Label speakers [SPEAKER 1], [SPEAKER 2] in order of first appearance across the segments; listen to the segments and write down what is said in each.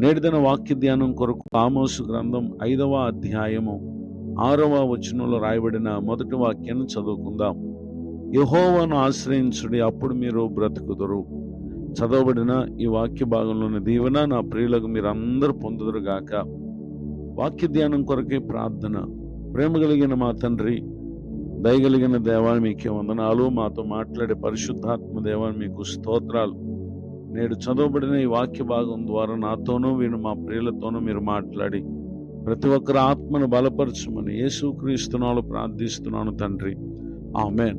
[SPEAKER 1] నేటిదిన వాక్య ధ్యానం కొరకు ఆమోసు గ్రంథం 5వ అధ్యాయము 6వ వచనంలో రాయబడిన మొదటి వాక్యాన్ని చదువుకుందాం. యెహోవాను ఆశ్రయించుడి, అప్పుడు మీరు బ్రతుకుదురు. చదవబడిన ఈ వాక్య భాగంలోని దీవెన నా ప్రియులకు మీరందరూ పొందుదురుగాక. వాక్య ధ్యానం కొరకే ప్రార్థన. ప్రేమ కలిగిన మా తండ్రి, దయగలిగిన దేవాన్ని మీకే వందనాలు. మాతో మాట్లాడే పరిశుద్ధాత్మ దేవాన్ని మీకు స్తోత్రాలు. నేడు చదవబడిన ఈ వాక్య భాగం ద్వారా నాతోనూ వీను మా ప్రియులతోనూ మీరు మాట్లాడి ప్రతి ఒక్కరి ఆత్మను బలపరచమని యేసుక్రీస్తునామములో ప్రార్థిస్తున్నాను తండ్రి, ఆమేన్.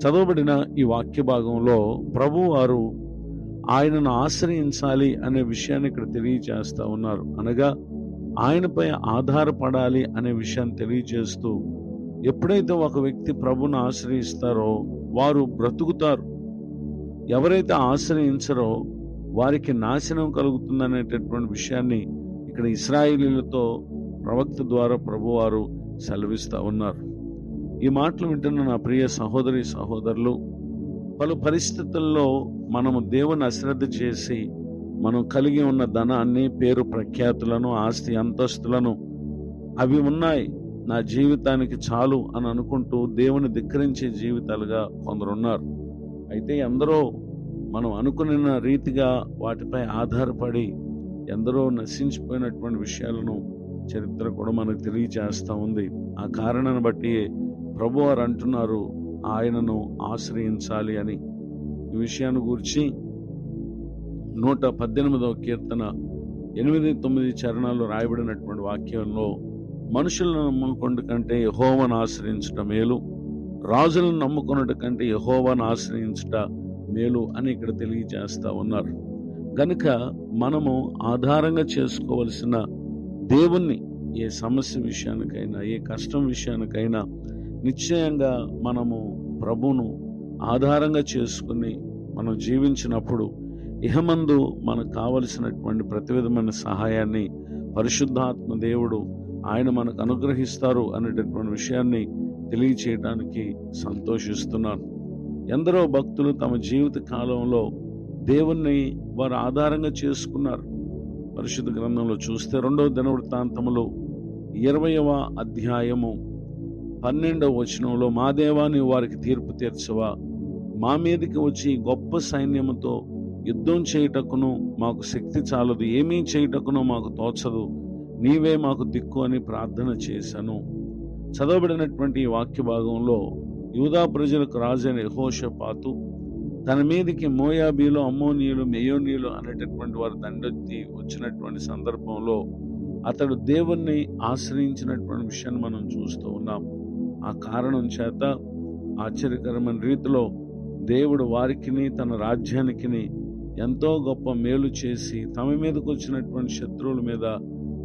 [SPEAKER 1] చదవబడిన ఈ వాక్య భాగంలో ప్రభువారు ఆయనను ఆశ్రయించాలి అనే విషయాన్ని ఇక్కడ తెలియజేస్తా ఉన్నారు. అనగా ఆయనపై ఆధారపడాలి అనే విషయాన్ని తెలియజేస్తూ, ఎప్పుడైతే ఒక వ్యక్తి ప్రభువును ఆశ్రయిస్తారో వారు బ్రతుకుతారు. ఎవరైతే ఆశ్రయించరో వారికి నాశనం కలుగుతుందనేటటువంటి విషయాన్ని ఇక్కడ ఇశ్రాయేలీయులతో ప్రవక్త ద్వారా ప్రభువారు సెలవిస్తూ ఉన్నారు. ఈ మాటలు వింటున్న నా ప్రియ సహోదరి సహోదరులు, పలు పరిస్థితుల్లో మనము దేవుని అశ్రద్ధ చేసి మనం కలిగి ఉన్న ధనాన్ని, పేరు ప్రఖ్యాతులను, ఆస్తి అంతస్తులను అవి ఉన్నాయి, నా జీవితానికి చాలు అని అనుకుంటూ దేవుని ధిక్కరించే జీవితాలుగా కొందరున్నారు. అయితే ఎందరో మనం అనుకున్న రీతిగా వాటిపై ఆధారపడి ఎందరో నశించిపోయినటువంటి విషయాలను చరిత్ర కూడా మనకు తెలియజేస్తూ ఉంది. ఆ కారణాన్ని బట్టి ప్రభువారు అంటున్నారు ఆయనను ఆశ్రయించాలి అని. ఈ విషయాన్ని గురించి 118వ కీర్తన 8-9 చరణాలు రాయబడినటువంటి వాక్యంలో, మనుషులను నమ్ముకొనుట కంటే యెహోవాను ఆశ్రయించుట మేలు, రాజులను నమ్ముకొనుట కంటే యెహోవాను ఆశ్రయించుట మేలు అని ఇక్కడ తెలియజేస్తా ఉన్నారు. గనుక మనము ఆధారంగా చేసుకోవలసిన దేవుణ్ణి ఏ సమస్య విషయానికైనా, ఏ కష్టం విషయానికైనా నిశ్చయంగా మనము ప్రభువును ఆధారంగా చేసుకుని మనం జీవించినప్పుడు ఇహమందు మనకు కావలసినటువంటి ప్రతి విధమైన సహాయాన్ని పరిశుద్ధాత్మ దేవుడు ఆయన మనకు అనుగ్రహిస్తారు అనేటటువంటి విషయాన్ని తెలియచేయడానికి సంతోషిస్తున్నాను. ఎందరో భక్తులు తమ జీవిత కాలంలో దేవుణ్ణి వారు ఆధారంగా చేసుకున్నారు. పరిశుద్ధ గ్రంథంలో చూస్తే 2వ దినవృత్తాంతములు 20వ అధ్యాయము 12వ వచనంలో, మా దేవా నీవు వారికి తీర్పు తీర్చవా, మా మీదకి వచ్చి గొప్ప సైన్యముతో యుద్ధం చేయుటకును మాకు శక్తి చాలదు, ఏమీ చేయుటకును మాకు తోచదు, నీవే మాకు దిక్కు అని ప్రార్థన చేశాను. చదవబడినటువంటి ఈ వాక్య భాగంలో యూదా ప్రజలకు రాజైన యెహోషాపాతు తన మీదకి మోయాబీలు, అమ్మోనీయులు, మెయోనీయులు అనేటటువంటి వారు దండెత్తి వచ్చినటువంటి సందర్భంలో అతడు దేవుణ్ణి ఆశ్రయించినటువంటి విషయాన్ని మనం చూస్తూ ఉన్నాం. ఆ కారణం చేత ఆశ్చర్యకరమైన రీతిలో దేవుడు వారికిని తన రాజ్యానికి ఎంతో గొప్ప మేలు చేసి తమ మీదకు వచ్చినటువంటి శత్రువుల మీద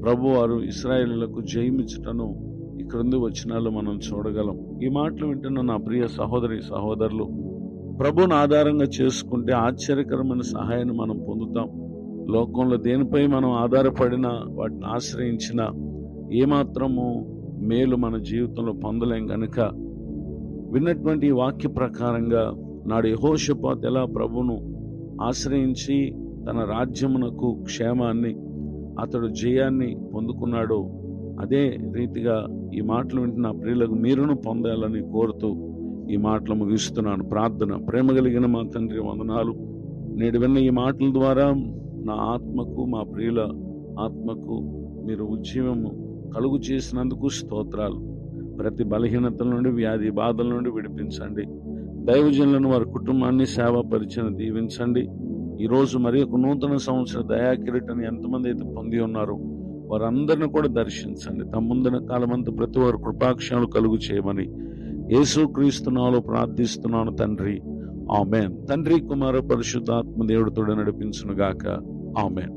[SPEAKER 1] ప్రభువారు ఇశ్రాయేలులకు జయమిచ్చుటను ఈ క్రింది వచనాలు మనం చూడగలం. ఈ మాటలు వింటున్న నా ప్రియ సహోదరి సహోదరులు, ప్రభువును ఆధారంగా చేసుకుంటే ఆశ్చర్యకరమైన సహాయాన్ని మనం పొందుతాం. లోకంలో దేనిపై మనం ఆధారపడినా, వాటిని ఆశ్రయించినా ఏమాత్రము మేలు మన జీవితంలో పొందలేం. కనుక విన్నటువంటి ఈ వాక్య ప్రకారంగా నాడు యెహోషాపాతు ఎలా ప్రభువును ఆశ్రయించి తన రాజ్యమునకు క్షేమాన్ని, అతడు జయాన్ని పొందుకున్నాడో అదే రీతిగా ఈ మాటలు వింటున్న ప్రియులకు మీరును పొందాలని కోరుతూ ఈ మాటలు ముగిస్తున్నాను. ప్రార్థన. ప్రేమ కలిగిన మా తండ్రి వందనాలు. నేడు విన్న ఈ మాటల ద్వారా నా ఆత్మకు, మా ప్రియుల ఆత్మకు మీరు ఉజ్జీవము కలుగు చేసినందుకు స్తోత్రాలు. ప్రతి బలహీనతల నుండి, వ్యాధి బాధల నుండి విడిపించండి. దైవజనులను, వారి కుటుంబాన్ని, సేవా పరిచయం దీవించండి. ఈరోజు మరి ఒక నూతన సంవత్సర దయాకిరీటాన్ని ఎంతమంది అయితే పొంది ఉన్నారో వారందరిని కూడా దర్శించండి. తమ ముందున కాలమంతా ప్రతి వారు కృపాక్షణలు కలుగు చేయమని యేసుక్రీస్తు నామములో ప్రార్థిస్తున్నాను తండ్రి, ఆమేన్. తండ్రి, కుమార, పరిశుద్ధాత్మ దేవుడితో నడిపించును గాక, ఆమేన్.